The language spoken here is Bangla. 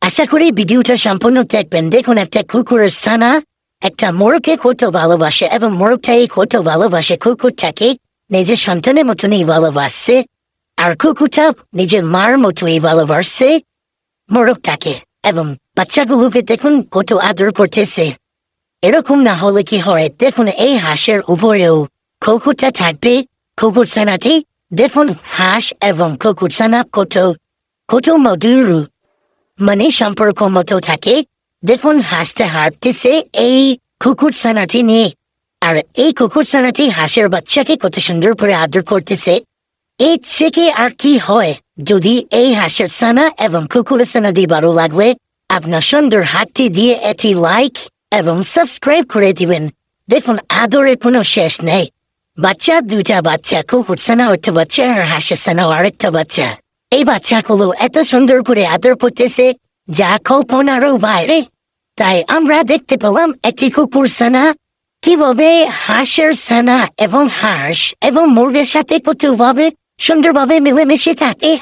আশা করি ভিডিওটা সম্পূর্ণ দেখবেন। দেখুন, একটা কুকুরের ছানা একটা মোরগকে কত ভালোবাসে এবং মোরগটা এই কত ভালোবাসে কুকুরটাকে নিজের সন্তানের মতনই ভালোবাসছে, আর কুকুরটা নিজের মার মতোই ভালোবাসছে মোরগটাকে, এবং বাচ্চাগুলোকে দেখুন কত আদর করতেছে। এরকম না হলে কি হয়, দেখুন এই হাঁসের উপরেও কুকুরটা থাকবে। কুকুর ছানাটি দেখুন হাঁস এবং কুকুর ছানা কত কত মধুর মানে সম্পর্ক মতো থাকে। দেখুন হাঁসটা হাঁটতেছে এই কুকুর ছানাটি নিয়ে, আর এই কুকুর ছানাটি হাঁসের বাচ্চাকে কত সুন্দর করে আদর করতেছে। এই থেকে আর কি হয়, যদি এই হাঁসের ছানা এবং কুকুরের ছানাটি ভালো লাগলে আপনার সুন্দর হাতটি দিয়ে এটি লাইক এবং সাবস্ক্রাইব করে দিবেন। দেখুন আদরের কোনো শেষ নেই। বাচ্চা দুইটা বাচ্চা, কুকুর ছানা একটা বাচ্চা আর হাঁসের ছানাও আরেকটা বাচ্চা। এই বাচ্চাগুলো এত সুন্দর করে আদর করতেছে যা কল্পনারও বাইরে। তাই আমরা দেখতে পেলাম একটি কুকুর ছানা কিভাবে হাঁসের ছানা এবং হাঁস এবং মুরগের সাথে কতভাবে সুন্দরভাবে মিলেমিশে থাকে।